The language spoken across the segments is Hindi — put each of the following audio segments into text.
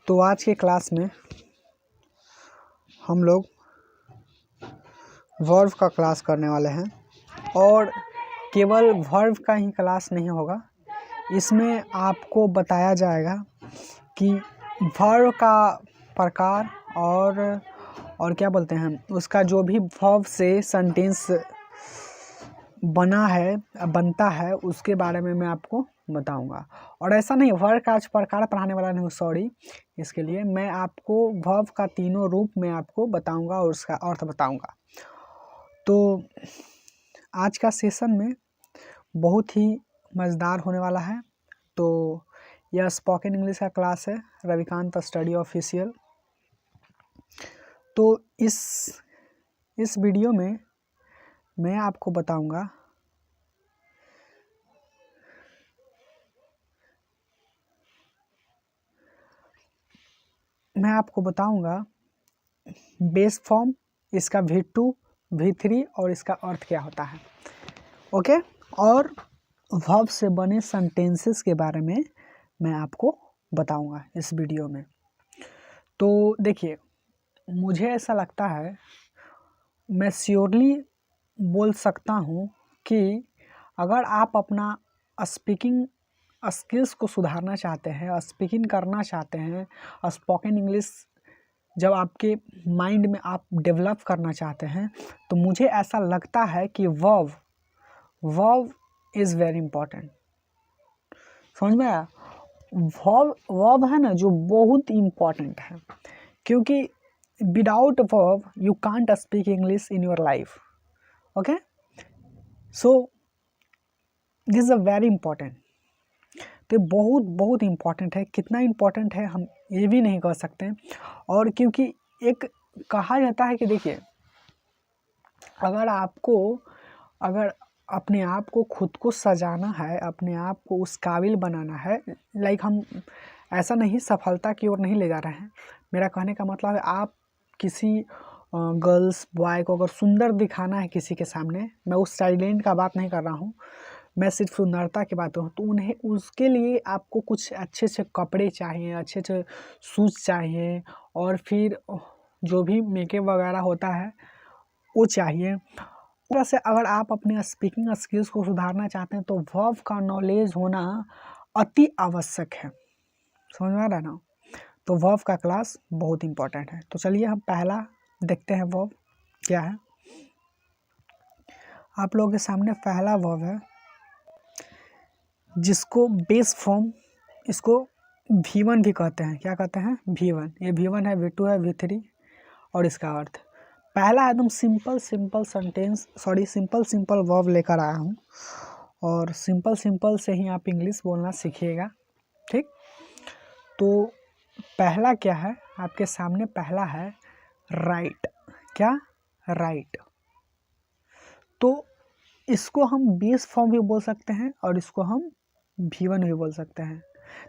तो आज के क्लास में हम लोग वर्ब का क्लास करने वाले हैं और केवल वर्ब का ही क्लास नहीं होगा। इसमें आपको बताया जाएगा कि वर्ब का प्रकार और क्या बोलते हैं उसका जो भी वर्ब से सेंटेंस बनता है उसके बारे में मैं आपको बताऊंगा। और ऐसा नहीं वर्ब का आज प्रकार पढ़ाने वाला नहीं हूँ, सॉरी। इसके लिए मैं आपको वर्ब का तीनों रूप में आपको बताऊंगा और उसका अर्थ बताऊंगा। तो आज का सेशन में बहुत ही मज़ेदार होने वाला है। तो यह स्पोकन इंग्लिश का क्लास है, रविकांत स्टडी ऑफिशियल। तो इस वीडियो में मैं आपको बताऊंगा बेस फॉर्म, इसका V2, V3 और इसका अर्थ क्या होता है, ओके। और वर्ब से बने सेंटेंसेस के बारे में मैं आपको बताऊंगा इस वीडियो में। तो देखिए, मुझे ऐसा लगता है, मैं श्योरली बोल सकता हूँ कि अगर आप अपना स्पीकिंग स्किल्स को सुधारना चाहते हैं, स्पीकिंग करना चाहते हैं, स्पोकन इंग्लिश जब आपके माइंड में आप डेवलप करना चाहते हैं, तो मुझे ऐसा लगता है कि वर्ब इज़ वेरी इम्पॉर्टेंट। समझ में आया? वर्ब है ना जो बहुत इम्पॉर्टेंट है, क्योंकि without verb you can't speak English in your life, okay. So this is a very important. तो बहुत इम्पॉर्टेंट है। कितना इम्पॉर्टेंट है हम ये भी नहीं कह सकते। और क्योंकि एक कहा जाता है कि देखिए, अगर अपने आप को खुद को सजाना है, अपने आप को उस काबिल बनाना है, लाइक हम ऐसा नहीं सफलता की ओर नहीं ले जा रहे हैं। मेरा कहने का मतलब है, आप किसी गर्ल्स बॉय को अगर सुंदर दिखाना है किसी के सामने, मैं उस साइलेंट का बात नहीं कर रहा हूँ, मैं सिर्फ सुंदरता की बात हूँ, तो उन्हें उसके लिए आपको कुछ अच्छे से कपड़े चाहिए, अच्छे से शूज़ चाहिए, और फिर जो भी मेकअप वगैरह होता है वो चाहिए। उस तरह से अगर आप अपने स्पीकिंग स्किल्स को सुधारना चाहते हैं तो वर्ब का नॉलेज होना अति आवश्यक है। समझ में आ रहा है ना? तो वर्ब का क्लास बहुत इंपॉर्टेंट है। तो चलिए हम पहला देखते हैं वर्ब क्या है। आप लोगों के सामने पहला वर्ब है जिसको बेस फॉर्म, इसको V1 भी कहते हैं। क्या कहते हैं? V1। ये V1 है, V2 है, V3 और इसका अर्थ पहला एकदम सिंपल सेंटेंस, सिंपल वर्ब लेकर आया हूँ, और सिंपल से ही आप इंग्लिश बोलना सीखिएगा, ठीक। तो पहला क्या है आपके सामने? पहला है राइट। क्या? राइट। तो इसको हम बेस फॉर्म भी बोल सकते हैं और इसको हम V1 भी बोल सकते हैं।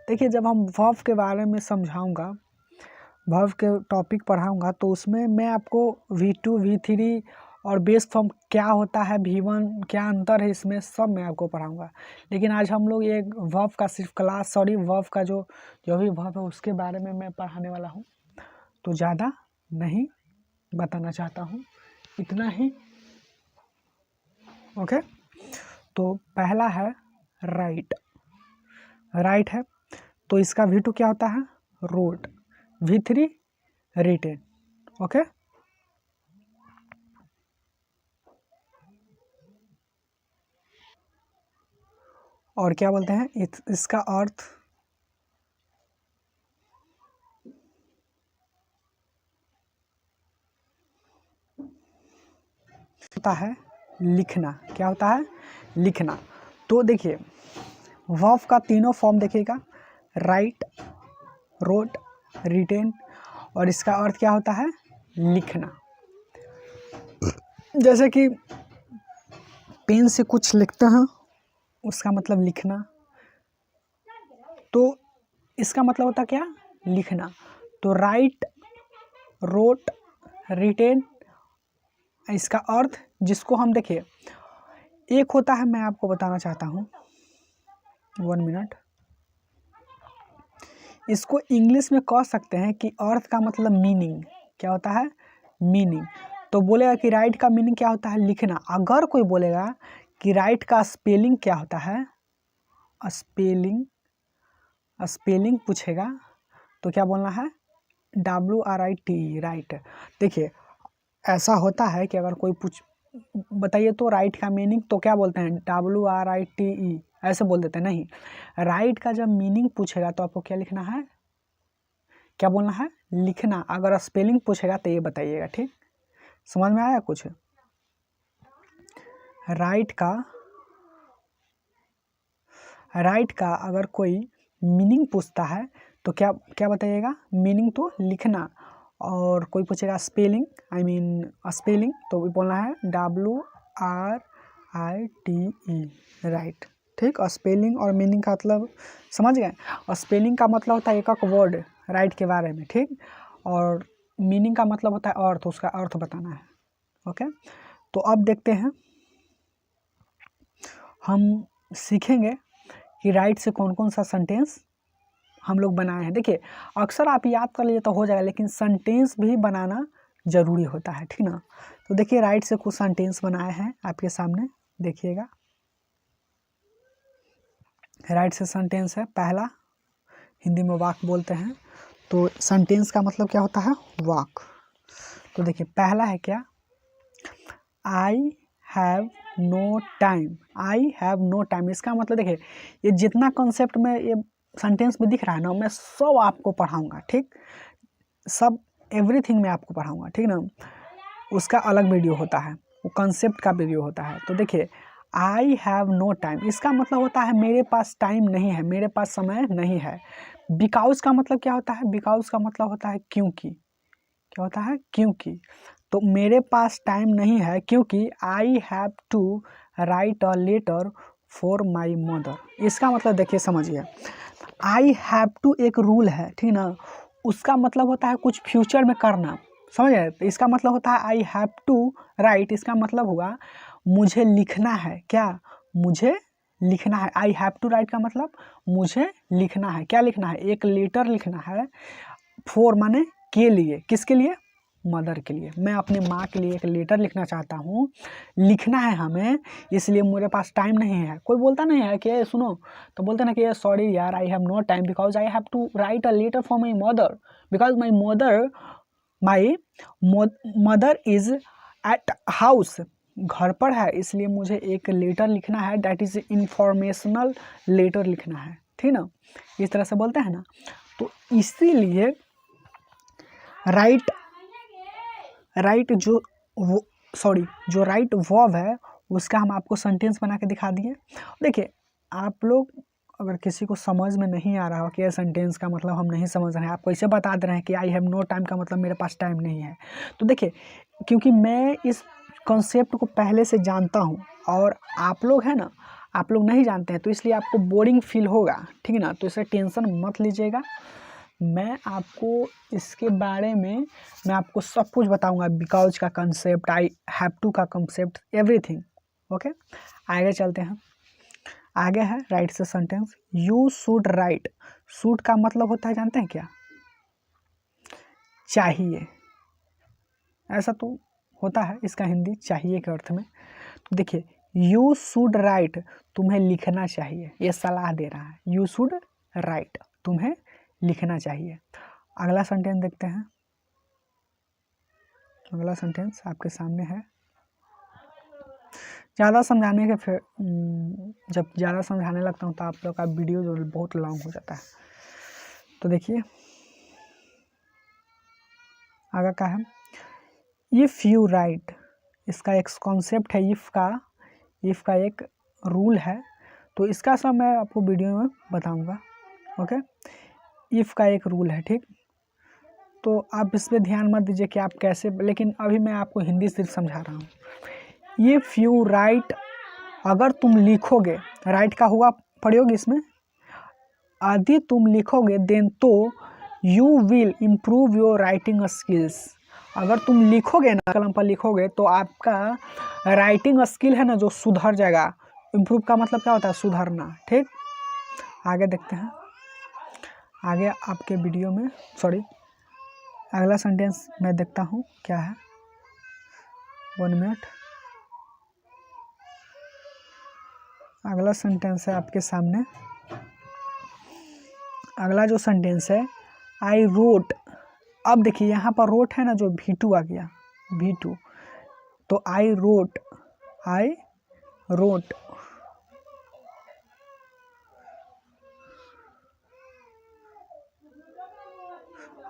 देखिए, जब हम वर्ब के बारे में समझाऊंगा, वर्ब के टॉपिक पढ़ाऊंगा, तो उसमें मैं आपको V2, V3 और बेस फॉर्म क्या होता है, V1 क्या अंतर है, इसमें सब मैं आपको पढ़ाऊंगा। लेकिन आज हम लोग ये वर्ब का सिर्फ क्लास, वर्ब का जो भी वर्ब है उसके बारे में मैं पढ़ाने वाला हूँ। तो ज़्यादा नहीं बताना चाहता हूँ, इतना ही, ओके। तो पहला है राइट। राइट है, तो इसका V2 क्या होता है? रोट। V3 written, okay. और क्या बोलते हैं इसका अर्थ? होता है लिखना। क्या होता है? लिखना। तो देखिए, वर्ब का तीनों फॉर्म देखिएगा, राइट, रोट, रिटेन, और इसका अर्थ क्या होता है? लिखना। जैसे कि पेन से कुछ लिखते हैं, उसका मतलब लिखना। तो इसका मतलब होता क्या? लिखना। तो राइट, रोट, रिटेन, इसका अर्थ जिसको हम देखिए, एक होता है, मैं आपको बताना चाहता हूँ, 1 मिनट। इसको इंग्लिश में कह सकते हैं कि अर्थ का मतलब मीनिंग क्या होता है, मीनिंग। तो बोलेगा कि राइट का मीनिंग क्या होता है, लिखना। अगर कोई बोलेगा कि राइट का स्पेलिंग क्या होता है, स्पेलिंग पूछेगा तो क्या बोलना है, WRIT, राइट। देखिए ऐसा होता है कि अगर कोई बताइए तो राइट का मीनिंग, तो क्या बोलते हैं, WRITE ऐसे बोल देते हैं। नहीं, राइट का जब मीनिंग पूछेगा तो आपको क्या लिखना है, क्या बोलना है, लिखना। अगर स्पेलिंग पूछेगा तो ये बताइएगा, ठीक। समझ में आया कुछ। राइट का अगर कोई मीनिंग पूछता है तो क्या क्या बताइएगा, मीनिंग तो लिखना। और कोई पूछेगा स्पेलिंग, स्पेलिंग, तो बोलना है WRITE, राइट, ठीक। और स्पेलिंग और मीनिंग का मतलब समझ गए। और स्पेलिंग का मतलब होता है एक वर्ड राइट के बारे में, ठीक। और मीनिंग का मतलब होता है अर्थ, उसका अर्थ बताना है। ओके, तो अब देखते हैं, हम सीखेंगे कि राइट से कौन कौन सा सेंटेंस हम लोग बनाए हैं। देखिए अक्सर आप याद कर लीजिए तो हो जाएगा, लेकिन सेंटेंस भी बनाना ज़रूरी होता है, ठीक ना। तो देखिए राइट से कुछ सेंटेंस बनाए हैं आपके सामने, देखिएगा। राइट से सेंटेंस है, पहला हिंदी में वाक बोलते हैं, तो सेंटेंस का मतलब क्या होता है, वाक। तो देखिए पहला है क्या, I have no time. I have no time, इसका मतलब देखिए ये जितना कॉन्सेप्ट में ये सेंटेंस में दिख रहा है ना, मैं सब आपको पढ़ाऊंगा, ठीक। सब एवरीथिंग मैं आपको पढ़ाऊंगा, ठीक ना। उसका अलग वीडियो होता है, वो कॉन्सेप्ट का वीडियो होता है। तो देखिए आई हैव नो टाइम, इसका मतलब होता है मेरे पास टाइम नहीं है, मेरे पास समय नहीं है। बिकॉज का मतलब क्या होता है, बिकॉज का मतलब होता है क्योंकि, क्या होता है, क्योंकि। तो मेरे पास टाइम नहीं है क्योंकि I have to write a letter for my mother. इसका मतलब देखिए समझिए, आई हैव टू एक रूल है, ठीक ना। उसका मतलब होता है कुछ फ्यूचर में करना, समझ गए। तो इसका मतलब होता है आई हैव टू राइट, इसका मतलब होगा मुझे लिखना है, क्या, मुझे लिखना है। आई हैव टू राइट का मतलब मुझे लिखना है, क्या लिखना है, एक लेटर लिखना है। फॉर माने के लिए, किसके लिए, मदर के लिए। मैं अपनी माँ के लिए एक लेटर लिखना चाहता हूँ, लिखना है हमें, इसलिए मेरे पास टाइम नहीं है। कोई बोलता नहीं है कि सुनो, तो बोलते ना कि सॉरी यार I have no time because I have to write a letter for my mother, because my mother is at house, घर पर है, इसलिए मुझे एक लेटर लिखना है, दैट इज इंफॉर्मेशनल लेटर लिखना है, ठीक ना। इस तरह से बोलते हैं ना। तो इसीलिए राइट जो राइट वर्ब है उसका हम आपको सेंटेंस बना के दिखा दिए। देखिए आप लोग अगर किसी को समझ में नहीं आ रहा हो कि यह सेंटेंस का मतलब हम नहीं समझ रहे हैं, आपको ऐसे बता दे रहे हैं कि आई हैव नो टाइम का मतलब मेरे पास टाइम नहीं है। तो देखिए क्योंकि मैं इस कॉन्सेप्ट को पहले से जानता हूँ और आप लोग हैं ना, आप लोग नहीं जानते हैं, तो इसलिए आपको बोरिंग फील होगा, ठीक है ना। तो इसे टेंशन मत लीजिएगा, मैं आपको इसके बारे में मैं आपको सब कुछ बताऊंगा, बिकॉज का कंसेप्ट, आई हैव टू का कंसेप्ट, एवरीथिंग। ओके, आगे चलते हैं। आगे है राइट से sentence, you should write. Should का मतलब होता है जानते हैं क्या, चाहिए, ऐसा तो होता है इसका हिंदी चाहिए के अर्थ में। तो देखिए यू शुड राइट, तुम्हें लिखना चाहिए, ये सलाह दे रहा है। यू शुड राइट, तुम्हें लिखना चाहिए। अगला सेंटेंस देखते हैं। अगला सेंटेंस आपके सामने है। ज़्यादा समझाने के फिर जब ज़्यादा समझाने लगता हूँ तो आप लोग का वीडियो जो बहुत लॉन्ग हो जाता है। तो देखिए आगे का है, इफ़ यू राइट, इसका एक कॉन्सेप्ट है इफ़ का एक रूल है, तो इसका सब मैं आपको वीडियो में बताऊंगा। ओके, इफ़ का एक रूल है, ठीक। तो आप इस पर ध्यान मत दीजिए कि आप कैसे, लेकिन अभी मैं आपको हिंदी सिर्फ समझा रहा हूँ। इफ़ यू राइट, अगर तुम लिखोगे, राइट का हुआ प्रयोग इसमें, यदि तुम लिखोगे, देन तो you will improve your writing skills. अगर तुम लिखोगे ना, कलम पर लिखोगे, तो आपका राइटिंग स्किल है ना जो सुधर जाएगा। इम्प्रूव का मतलब क्या होता है, सुधरना, ठीक। आगे देखते हैं। आगे आपके वीडियो में, सॉरी अगला सेंटेंस मैं देखता हूँ क्या है। 1 मिनट। अगला सेंटेंस है आपके सामने। अगला जो सेंटेंस है आई रोट। अब देखिए यहाँ पर रोट है ना, जो V2 आ गया, V2। तो I wrote, I wrote,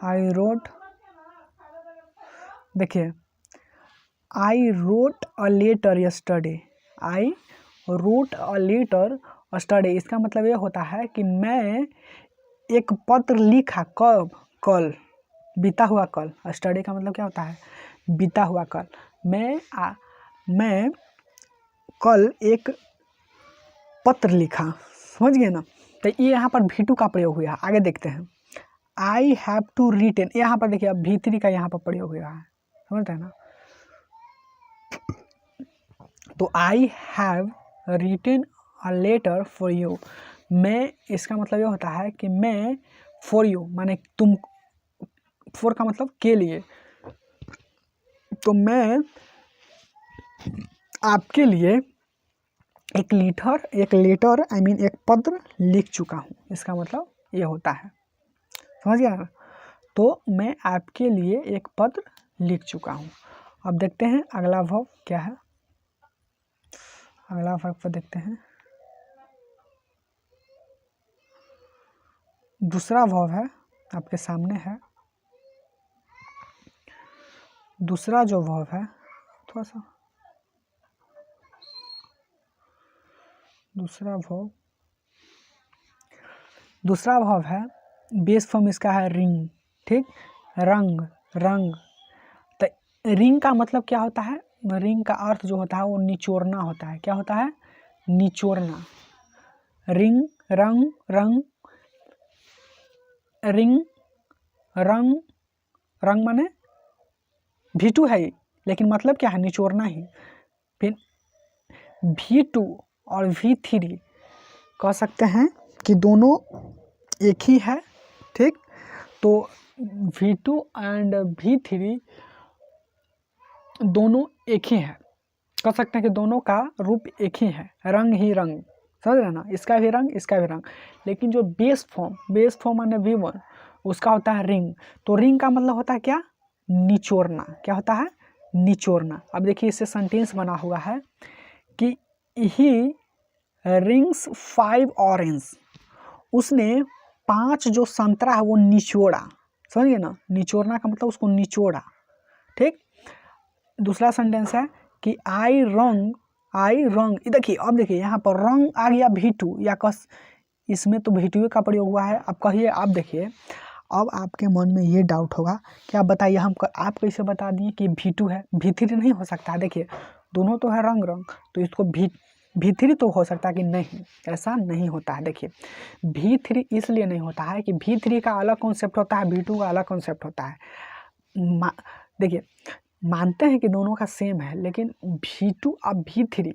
I wrote. देखिए I wrote a letter yesterday, I wrote a letter yesterday, इसका मतलब ये होता है कि मैं एक पत्र लिखा। कब? कल, बीता हुआ कल। यस्टरडे का मतलब क्या होता है? बीता हुआ कल। मैं कल एक पत्र लिखा, समझ गए ना। तो ये यहाँ पर V2 का प्रयोग हुआ है। आगे देखते हैं। आई हैव टू रिटन, यहाँ पर देखिए अब V3 का यहाँ पर प्रयोग हुआ है, समझते हैं ना। तो I have written a letter for you, मैं, इसका मतलब ये होता है कि मैं, फॉर यू माने तुम, फॉर का मतलब के लिए, तो मैं आपके लिए एक लेटर आई मीन एक पत्र लिख चुका हूँ, इसका मतलब ये होता है, समझ गया ना। तो मैं आपके लिए एक पत्र लिख चुका हूँ। अब देखते हैं अगला वर्ब क्या है। अगला वर्ब पर देखते हैं। दूसरा वर्ब है आपके सामने है। दूसरा जो वर्ब है, थोड़ा सा दूसरा वर्ब है, बेस फॉर्म इसका है रिंग, ठीक, रंग, रंग। तो रिंग का मतलब क्या होता है? रिंग का अर्थ जो होता है वो निचोड़ना होता है। क्या होता है? निचोड़ना। रिंग, रंग, रंग, रिंग, रंग, रंग माने V2 है, लेकिन मतलब क्या है? निचोड़ना ही। फिर V2 और V3 कह सकते हैं कि दोनों एक ही है, ठीक। तो V2 एंड V3 दोनों एक ही है, कह सकते हैं कि दोनों का रूप एक ही है, रंग ही रंग, समझ रहे ना। इसका भी रंग, इसका भी रंग। लेकिन जो बेस फॉर्म माने V1, उसका होता है रिंग। तो रिंग का मतलब होता है क्या? निचोड़ना। क्या होता है? निचोड़ना। अब देखिए इससे सेंटेंस बना हुआ है कि ही रिंग्स 5 ऑरेंज, उसने 5 जो संतरा है वो निचोड़ा, समझिए ना। निचोड़ना का मतलब उसको निचोड़ा, ठीक। दूसरा सेंटेंस है कि आई रंग, देखिए अब देखिए यहाँ पर रंग आ गया V2 या कस, इसमें तो V2 का प्रयोग हुआ है। अब कहिए, आप देखिए, अब आपके मन में ये डाउट होगा कि आप बताइए हम आप कैसे बता दिए कि V2 है, V3 नहीं हो सकता है। देखिए दोनों तो है रंग, तो इसको V3 तो हो सकता है कि नहीं, ऐसा नहीं होता है। देखिए V3 इसलिए नहीं होता है कि V3 का अलग कॉन्सेप्ट होता है, V2 का अलग कॉन्सेप्ट होता है। देखिए मानते हैं कि दोनों का सेम है, लेकिन V2 और V3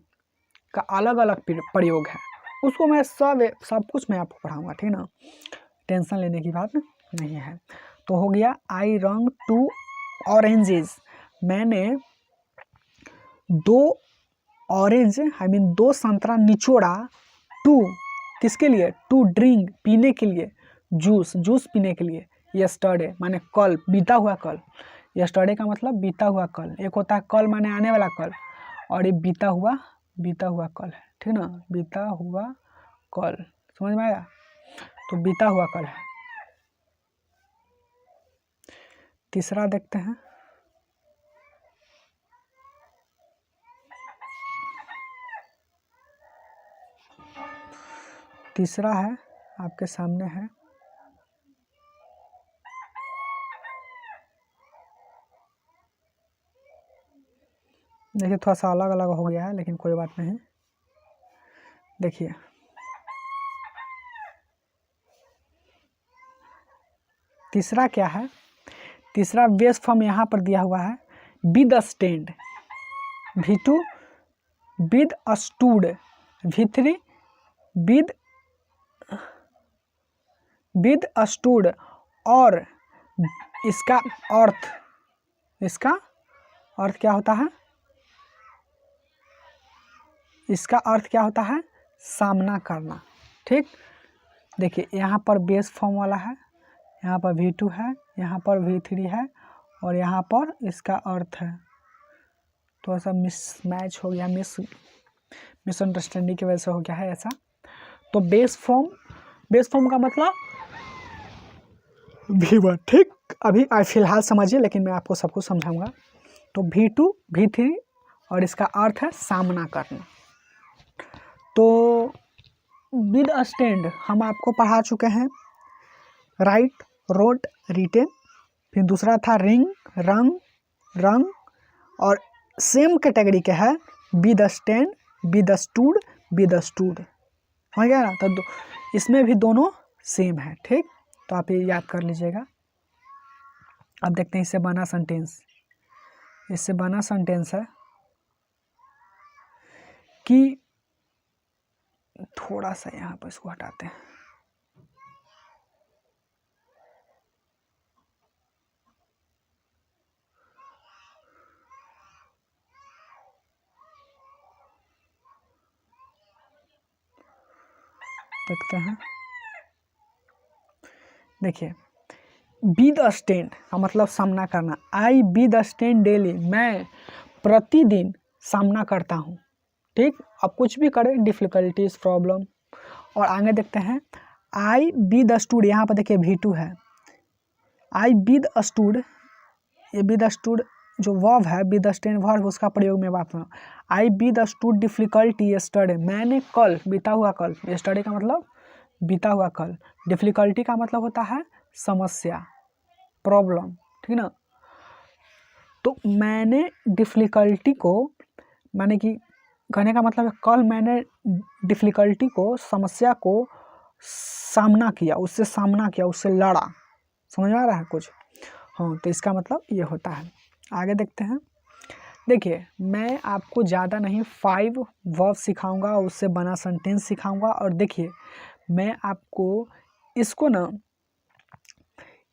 का अलग अलग प्रयोग है। उसको मैं सब कुछ मैं आपको पढ़ाऊंगा, ठीक ना, टेंशन लेने की बात नहीं है। तो हो गया आई रंग 2 ऑरेंजेस, मैंने 2 ऑरेंज आई मीन 2 संतरा निचोड़ा। 2 किसके लिए? टू ड्रिंक, पीने के लिए, जूस पीने के लिए। यस्टरडे माने कल, बीता हुआ कल। यस्टरडे का मतलब बीता हुआ कल। एक होता है कल माने आने वाला कल, और ये बीता हुआ कल है, ठीक ना, बीता हुआ कल, समझ में आया। तो बीता हुआ कल है। तीसरा देखते हैं। तीसरा है आपके सामने है। देखिए थोड़ा सा अलग अलग हो गया है, लेकिन कोई बात नहीं। देखिए तीसरा क्या है? तीसरा बेस फॉर्म यहाँ पर दिया हुआ है, with stand. V2 with stood, V3 with with stood, और इसका अर्थ क्या होता है? इसका अर्थ क्या होता है? सामना करना। ठीक, देखिए यहाँ पर बेस फॉर्म वाला है, यहाँ पर V2 है, यहाँ पर V3 है, और यहाँ पर इसका अर्थ है। थोड़ा सा मिसमैच हो गया, मिसअंडरस्टैंडिंग की वजह से हो गया है ऐसा। तो बेस फॉर्म का मतलब V1। ठीक, अभी फिलहाल समझिए, लेकिन मैं आपको सब कुछ समझाऊंगा। तो V2 V3 और इसका अर्थ है सामना करना। तो विद स्टैंड हम आपको पढ़ा चुके हैं, राइट, रोट, रिटेन। फिर दूसरा था रिंग, रंग, और सेम कैटेगरी के है with stand, with stood, with stood. हो गया ना? तो इसमें भी दोनों सेम है। ठीक, तो आप ये याद कर लीजिएगा। अब देखते हैं इससे बना सेंटेंस। इससे बना सेंटेंस है कि थोड़ा सा यहाँ पर इसको हटाते हैं। देखते हैं, देखिए बी द स्टैंड का मतलब सामना करना। आई बी द स्टैंड डेली, मैं प्रतिदिन सामना करता हूँ। ठीक, अब कुछ भी करें, डिफिकल्टीज, प्रॉब्लम। और आगे देखते हैं, आई बी द स्टूड, यहाँ पर देखिए V2 है। आई बी द स्टूड, ये बी द स्टूड जो वर्ब है, बी द स्टैंड वर्ब, उसका प्रयोग में बात में। I withstood difficulty yesterday, मैंने कल, बीता हुआ कल, यस्टरडे का मतलब बीता हुआ कल, डिफिकल्टी का मतलब होता है समस्या, प्रॉब्लम। ठीक ना? तो मैंने डिफिकल्टी को, माने कि कहने का मतलब है कल मैंने डिफिकल्टी को, समस्या को सामना किया, उससे लड़ा। समझ में आ रहा है कुछ? हाँ, तो इसका मतलब ये होता है। आगे देखते हैं। देखिए, मैं आपको ज़्यादा नहीं 5 वर्ब सिखाऊंगा, उससे बना सेंटेंस सिखाऊंगा। और देखिए, मैं आपको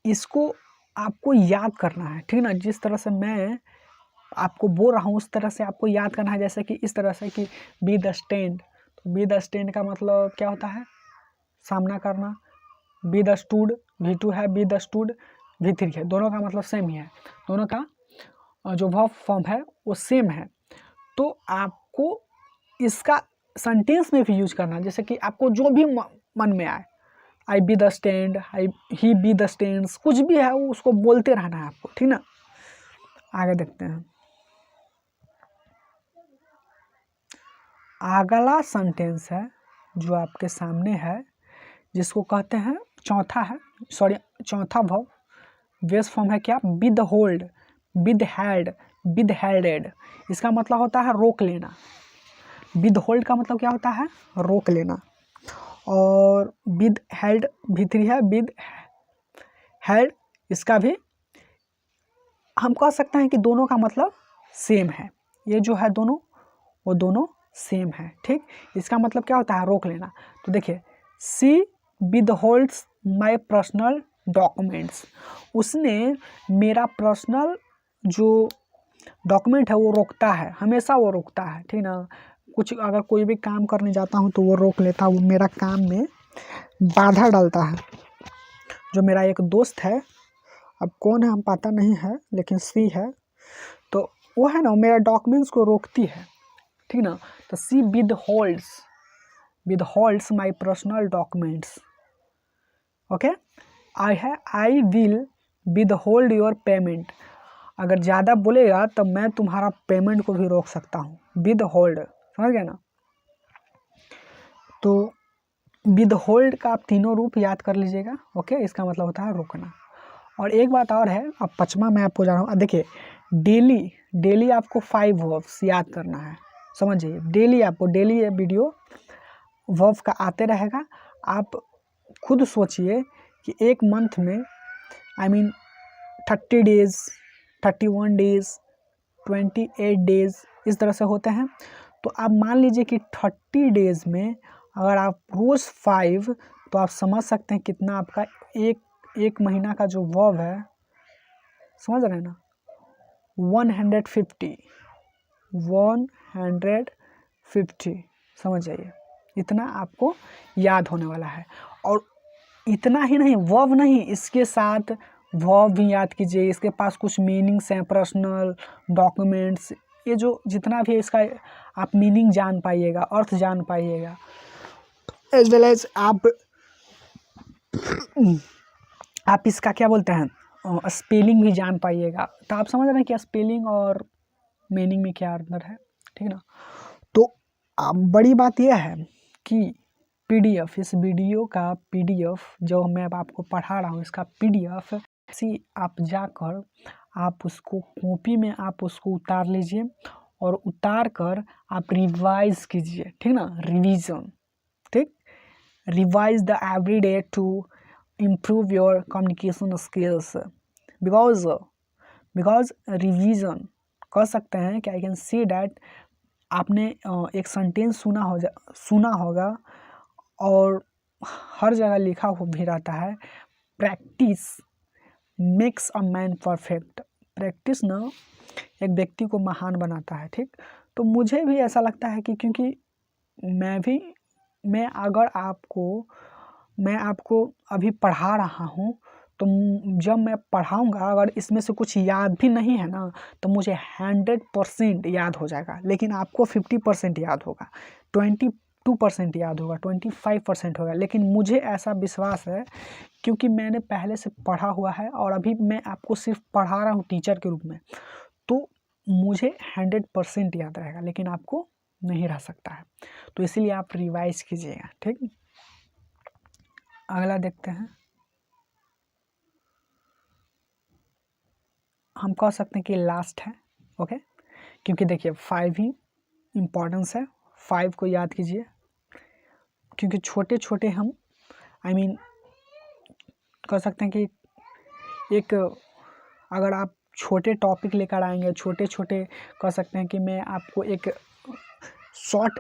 इसको आपको याद करना है। ठीक ना? जिस तरह से मैं आपको बोल रहा हूँ उस तरह से आपको याद करना है। जैसे कि इस तरह से कि बी द स्टैंड, तो बी द स्टैंड का मतलब क्या होता है? सामना करना। बी द स्टूड, V2 है, बी द स्टूड V3 है, दोनों का मतलब सेम ही है। दोनों का जो वर्ब फॉर्म है वो सेम है। तो आपको इसका सेंटेंस में भी यूज करना है, जैसे कि आपको जो भी मन में आए, I withstand, he withstands, कुछ भी है वो उसको बोलते रहना है आपको। ठीक ना? आगे देखते हैं। अगला सेंटेंस है जो आपके सामने है, जिसको कहते हैं चौथा वर्ब, बेस फॉर्म है क्या? Withhold, withheld, withhelded. इसका मतलब होता है रोक लेना। विद होल्ड का मतलब क्या होता है? रोक लेना। और विद हेल्ड V3 है, विद हेल्ड, इसका भी हम कह सकते हैं कि दोनों का मतलब सेम है। ये जो है दोनों, वो दोनों सेम है। ठीक, इसका मतलब क्या होता है? रोक लेना। तो देखिए, she withholds my personal documents, उसने मेरा पर्सनल जो डॉक्यूमेंट है वो रोकता है, हमेशा वो रोकता है। ठीक ना? कुछ अगर कोई भी काम करने जाता हूँ तो वो रोक लेता है, वो मेरा काम में बाधा डालता है। जो मेरा एक दोस्त है, अब कौन है हम पता नहीं है, लेकिन सी है, तो वो है ना, मेरा डॉक्यूमेंट्स को रोकती है। ठीक ना? तो she withholds my personal documents. Okay, I will withhold your payment, अगर ज़्यादा बोलेगा तो मैं तुम्हारा पेमेंट को भी रोक सकता हूँ। विद होल्ड, समझ गया ना? तो विद होल्ड का आप तीनों रूप याद कर लीजिएगा। ओके, इसका मतलब होता है रोकना। और एक बात और है, अब 5वां मैं आपको जा रहा हूँ। देखिए, डेली आपको 5 वर्ब्स याद करना है। समझिए, डेली ये वीडियो वर्ब का आते रहेगा। आप खुद सोचिए कि एक मंथ में 30 डेज, 31 डेज, 28 डेज, इस तरह से होते हैं। तो आप मान लीजिए कि 30 डेज में अगर आप रोज़ 5, तो आप समझ सकते हैं कितना आपका एक महीना का जो वर्ब है, समझ रहे हैं ना, 150 समझ जाइए, इतना आपको याद होने वाला है। और इतना ही नहीं, वर्ब नहीं, इसके साथ वर्ब भी याद कीजिए, इसके पास कुछ मीनिंग्स हैं, पर्सनल, डॉक्यूमेंट्स, ये जो जितना भी इसका आप मीनिंग जान पाइएगा, अर्थ जान पाइएगा, एज वेल एज आप इसका क्या बोलते हैं स्पेलिंग भी जान पाइएगा। तो आप समझ रहे हैं कि स्पेलिंग और मीनिंग में क्या अंतर है, ठीक है ना। तो बड़ी बात यह है कि पीडीएफ, इस वीडियो का पीडीएफ जो मैं अब आपको पढ़ा रहा हूँ, इसका पीडीएफ आप जाकर आप उसको कॉपी में आप उसको उतार लीजिए और उतार कर आप रिवाइज कीजिए, ठीक ना, रिवीजन, ठीक, revise the every day to improve your communication skills because revision कर सकते हैं कि आई कैन सी डैट आपने एक सेंटेंस सुना होगा और हर जगह लिखा हो भी रहता है, practice makes a man perfect. Practice ना एक व्यक्ति को महान बनाता है, ठीक। तो मुझे भी ऐसा लगता है कि क्योंकि मैं आपको अभी पढ़ा रहा हूँ, तो जब मैं पढ़ाऊँगा अगर इसमें से कुछ याद भी नहीं है ना, तो मुझे 100% याद हो जाएगा, लेकिन आपको 50% याद होगा, 22% याद होगा, 25% होगा, लेकिन मुझे ऐसा विश्वास है क्योंकि मैंने पहले से पढ़ा हुआ है और अभी मैं आपको सिर्फ पढ़ा रहा हूँ टीचर के रूप में, तो मुझे 100% याद रहेगा, लेकिन आपको नहीं रह सकता है। तो इसीलिए आप रिवाइज कीजिएगा, ठीक। अगला देखते हैं, हम कह सकते हैं कि लास्ट है, ओके, क्योंकि देखिए 5 ही इम्पोर्टेंस है, 5 को याद कीजिए, क्योंकि छोटे छोटे हम कह सकते हैं कि एक अगर आप छोटे टॉपिक लेकर आएंगे, छोटे छोटे कह सकते हैं कि मैं आपको एक शॉर्ट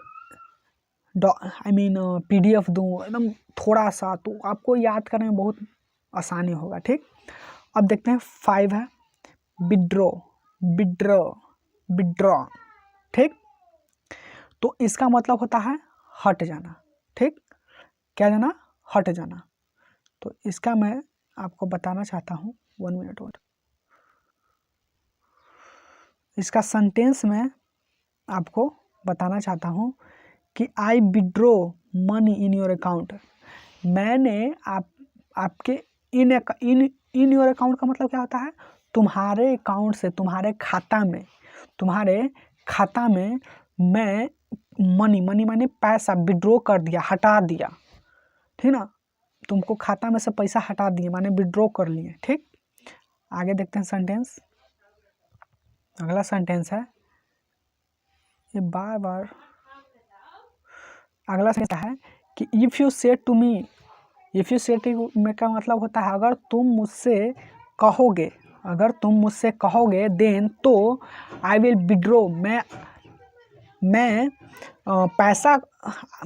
पीडीएफ दूँ एकदम थोड़ा सा, तो आपको याद करने में बहुत आसानी होगा, ठीक। अब देखते हैं 5 है विड्रॉ, ठीक। तो इसका मतलब होता है हट जाना, ठीक, क्या जाना, हट जाना। तो इसका मैं आपको बताना चाहता हूँ, 1 मिनट और, इसका सेंटेंस में आपको बताना चाहता हूँ कि आई withdraw money in your account, मैंने आपके इन योर अकाउंट का मतलब क्या होता है, तुम्हारे अकाउंट से, तुम्हारे खाता में मैं मनी माने पैसा विड्रॉ कर दिया, हटा दिया, ठीक ना, तुमको खाता में से पैसा हटा दिए माने विड्रॉ कर लिए, ठीक। आगे देखते हैं सेंटेंस, अगला सेंटेंस है, ये बार अगला सेंटेंस है कि इफ़ यू से टू मी का मतलब होता है अगर तुम मुझसे कहोगे देन तो आई विल विड्रॉ, मैं पैसा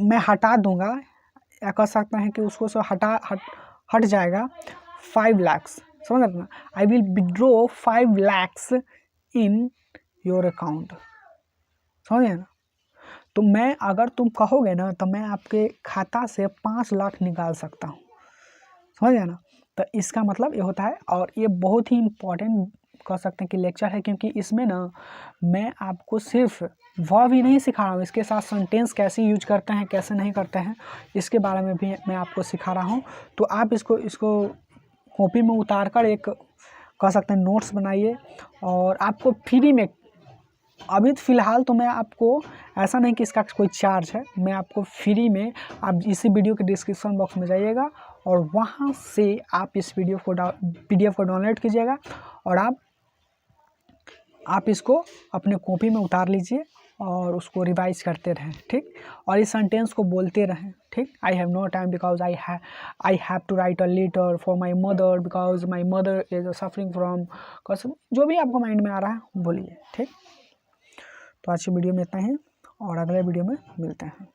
मैं हटा दूंगा, या कह सकते हैं कि उसको हट जाएगा 5 लाख, समझ रहे ना, I will withdraw 5 lakh in your account, समझे ना। तो मैं अगर तुम कहोगे ना तो मैं आपके खाता से 5 लाख निकाल सकता हूँ, समझ गए ना। तो इसका मतलब ये होता है, और ये बहुत ही इम्पोर्टेंट कह सकते हैं कि लेक्चर है, क्योंकि इसमें ना मैं आपको सिर्फ वर्ब ही नहीं सिखा रहा हूँ, इसके साथ सेंटेंस कैसे यूज करते हैं, कैसे नहीं करते हैं, इसके बारे में भी मैं आपको सिखा रहा हूँ। तो आप इसको कॉपी में उतार कर एक कह सकते हैं नोट्स बनाइए, और आपको फ्री में अभी फ़िलहाल तो मैं आपको ऐसा नहीं कि इसका कोई चार्ज है, मैं आपको फ्री में, आप इसी वीडियो के डिस्क्रिप्शन बॉक्स में जाइएगा और वहाँ से आप इस पीडीएफ को डाउनलोड कीजिएगा और आप इसको अपने कॉपी में उतार लीजिए और उसको रिवाइज करते रहें, ठीक। और इस सेंटेंस को बोलते रहें, ठीक। I have no time because I have to write a letter for my mother because my mother is suffering from कसम, जो भी आपको माइंड में आ रहा है बोलिए, ठीक। तो आज की वीडियो में इतना ही और अगले वीडियो में मिलते हैं।